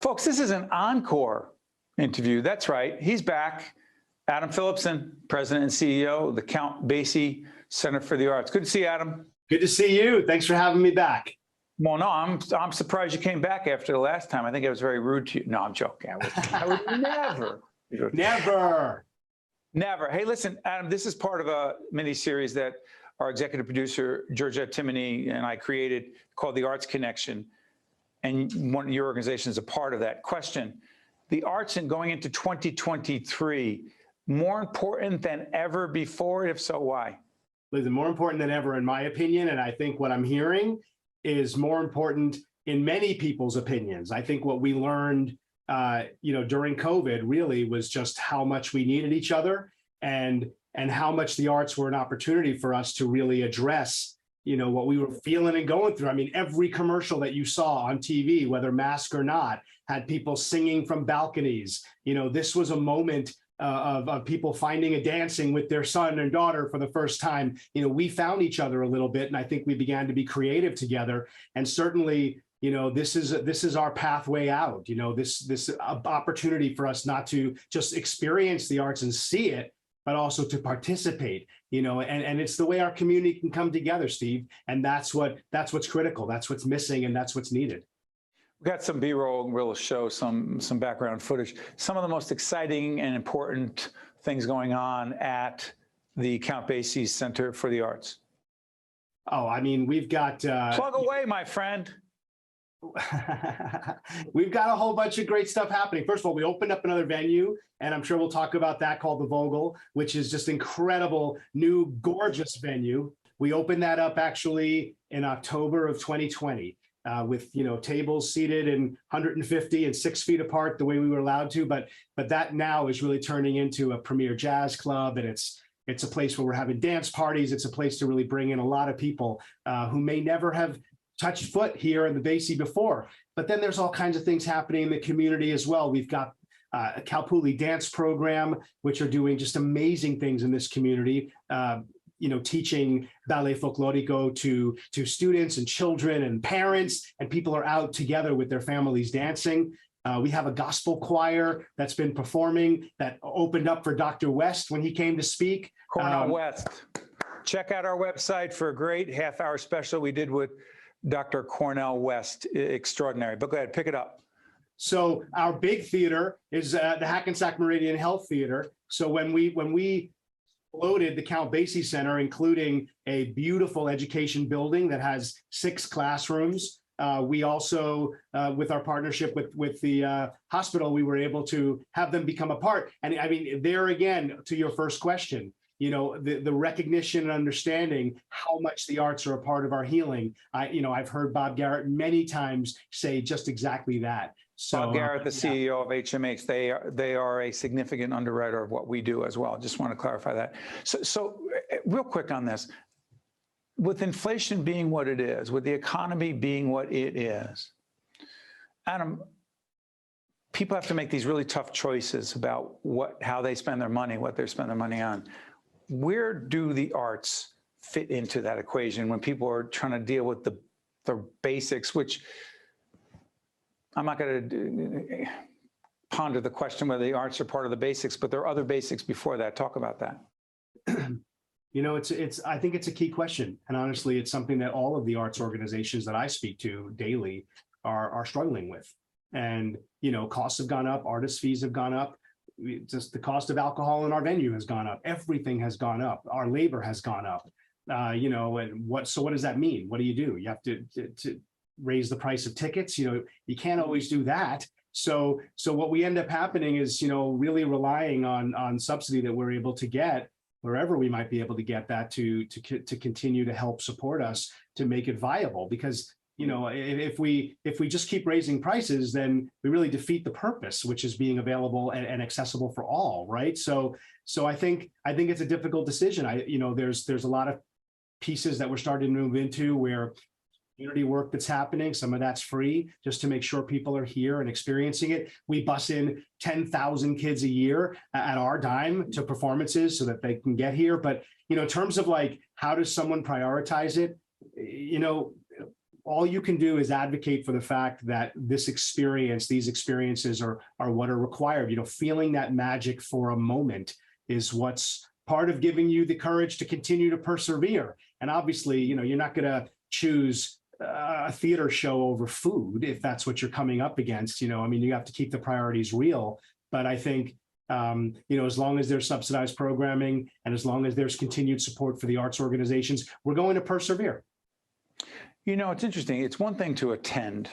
Folks, this is an encore interview. That's right. He's back. Adam Philipson, President and CEO of the Count Basie Center for the Arts. Good to see you, Adam. Good to see you. Thanks for having me back. Well, no, I'm surprised you came back after the last time. I think I was very rude to you. No, I'm joking. I would never. Never. Hey, listen, Adam, this is part of a mini-series that our executive producer, Georgette Timoney, and I created called The Arts Connection. And one of your organization is a part of that. Question, the arts and going into 2023, more important than ever before? If so, why? Listen, more important than ever, in my opinion. And I think what I'm hearing is more important in many people's opinions. I think what we learned, during COVID really was just how much we needed each other and how much the arts were an opportunity for us to really address what we were feeling and going through. I mean, every commercial that you saw on TV, whether mask or not, had people singing from balconies. This was a moment of people finding and dancing with their son and daughter for the first time. We found each other a little bit, and I think we began to be creative together. And certainly, this is our pathway out. This opportunity for us not to just experience the arts and see it, but also to participate, and it's the way our community can come together, Steve. And that's what's critical. That's what's missing, and that's what's needed. We've got some B-roll, and we'll show some background footage. Some of the most exciting and important things going on at the Count Basie Center for the Arts. Oh, I mean, we've got plug away, my friend. We've got a whole bunch of great stuff happening. First of all, we opened up another venue, and I'm sure we'll talk about that, called the Vogel, which is just incredible, new, gorgeous venue. We opened that up actually in October of 2020 with tables seated in 150 and 6 feet apart, the way we were allowed to. But that now is really turning into a premier jazz club, and it's a place where we're having dance parties. It's a place to really bring in a lot of people who may never have touched foot here in the Basie before. But then there's all kinds of things happening in the community as well. We've got a Kalpuli dance program, which are doing just amazing things in this community, teaching ballet folklorico to students and children and parents, and people are out together with their families dancing. We have a gospel choir that's been performing, that opened up for Dr. West when he came to speak. Cornel West. Check out our website for a great half-hour special we did with Dr. Cornel West. Extraordinary. But go ahead, pick it up. So our big theater is the Hackensack Meridian Health Theater. So when we loaded the Count Basie Center, including a beautiful education building that has 6 classrooms, we also, with our partnership with the hospital, we were able to have them become a part. And I mean, there again, to your first question, the recognition and understanding how much the arts are a part of our healing. I've heard Bob Garrett many times say just exactly that. So Bob Garrett, the CEO of HMH, they are a significant underwriter of what we do as well. Just want to clarify that. So real quick on this, with inflation being what it is, with the economy being what it is, Adam, people have to make these really tough choices about how they spend their money, what they spend their money on. Where do the arts fit into that equation when people are trying to deal with the basics, which I'm not going to ponder the question whether the arts are part of the basics, but there are other basics before that. Talk about that. I think it's a key question. And honestly, it's something that all of the arts organizations that I speak to daily are struggling with. And, costs have gone up, artist fees have gone up. Just the cost of alcohol in our venue has gone up. Everything has gone up. Our labor has gone up. And what does that mean? What do? You have to raise the price of tickets. You can't always do that. So what we end up happening is, really relying on subsidy that we're able to get wherever we might be able to get that to continue to help support us to make it viable. Because if we just keep raising prices, then we really defeat the purpose, which is being available and accessible for all, right? So I think it's a difficult decision. There's a lot of pieces that we're starting to move into where community work that's happening. Some of that's free just to make sure people are here and experiencing it. We bus in 10,000 kids a year at our dime to performances so that they can get here. But, in terms of how does someone prioritize it? all you can do is advocate for the fact that these experiences are what are required. Feeling that magic for a moment is what's part of giving you the courage to continue to persevere. And obviously, you're not going to choose a theater show over food if that's what you're coming up against. You have to keep the priorities real. But I think, as long as there's subsidized programming and as long as there's continued support for the arts organizations, we're going to persevere. It's interesting. It's one thing to attend,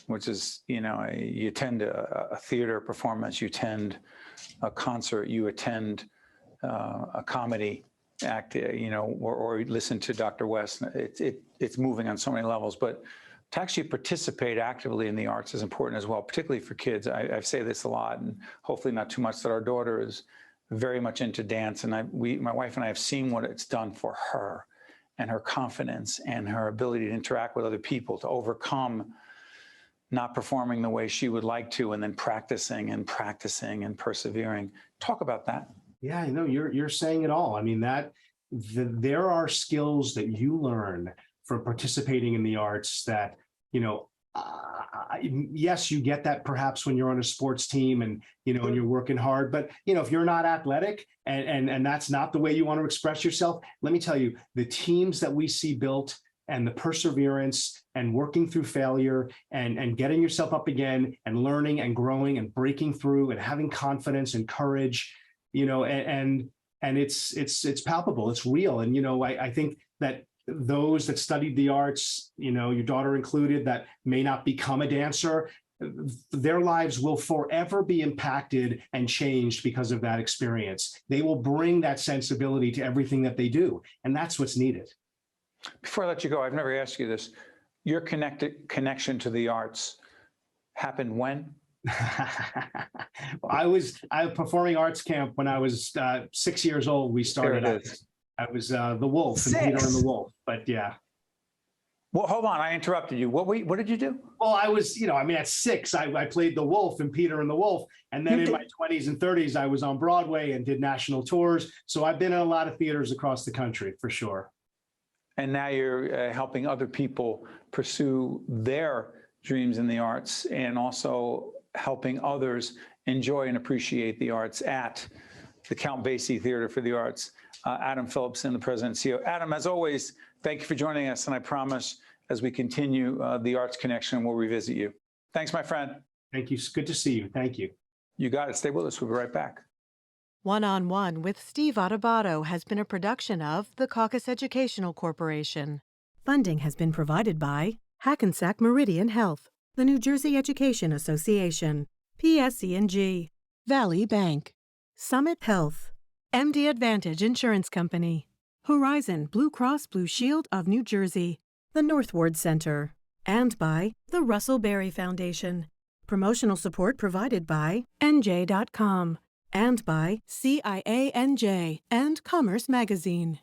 which is, you attend a theater performance, you attend a concert, you attend a comedy act, or listen to Dr. West. It's moving on so many levels, but to actually participate actively in the arts is important as well, particularly for kids. I say this a lot, and hopefully not too much, that our daughter is very much into dance, and my wife and I have seen what it's done for her and her confidence and her ability to interact with other people, to overcome not performing the way she would like to, and then practicing and persevering. Talk about that. Yeah, I know you're saying it all. I mean, there are skills that you learn from participating in the arts that, yes, you get that perhaps when you're on a sports team and, and you're working hard, but, if you're not athletic and that's not the way you want to express yourself, let me tell you, the teams that we see built and the perseverance and working through failure and getting yourself up again and learning and growing and breaking through and having confidence and courage, and it's palpable, it's real. And, I think that those that studied the arts, your daughter included, that may not become a dancer, their lives will forever be impacted and changed because of that experience. They will bring that sensibility to everything that they do. And that's what's needed. Before I let you go, I've never asked you this. Your connection to the arts happened when? I was performing arts camp when I was 6 years old. We started. I was the Wolf and Peter and the Wolf. But yeah. Well, hold on. I interrupted you. What did you do? Well, I was, at 6, I played the Wolf and Peter and the Wolf. And then in my 20s and 30s, I was on Broadway and did national tours. So I've been in a lot of theaters across the country, for sure. And now you're helping other people pursue their dreams in the arts, and also helping others enjoy and appreciate the arts at the Count Basie Theater for the Arts. Adam Philipson, the president and CEO. Adam, as always, thank you for joining us. And I promise, as we continue the Arts Connection, we'll revisit you. Thanks, my friend. Thank you. It's good to see you. Thank you. You got it. Stay with us. We'll be right back. One-on-One with Steve Adubato has been a production of the Caucus Educational Corporation. Funding has been provided by Hackensack Meridian Health, the New Jersey Education Association, PSE&G, Valley Bank, Summit Health, MD Advantage Insurance Company, Horizon Blue Cross Blue Shield of New Jersey, the Northward Center, and by the Russell Berrie Foundation. Promotional support provided by NJ.com and by CIANJ and Commerce Magazine.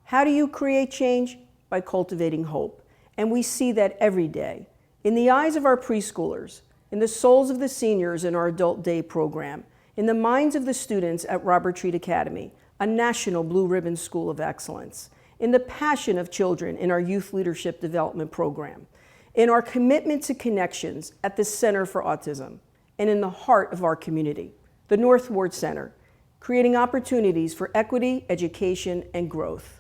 How do you create change? By cultivating hope. And we see that every day. In the eyes of our preschoolers, in the souls of the seniors in our Adult Day program, in the minds of the students at Robert Treat Academy, a national Blue Ribbon School of Excellence, in the passion of children in our Youth Leadership Development Program, in our commitment to connections at the Center for Autism, and in the heart of our community, the Northward Center, creating opportunities for equity, education, and growth.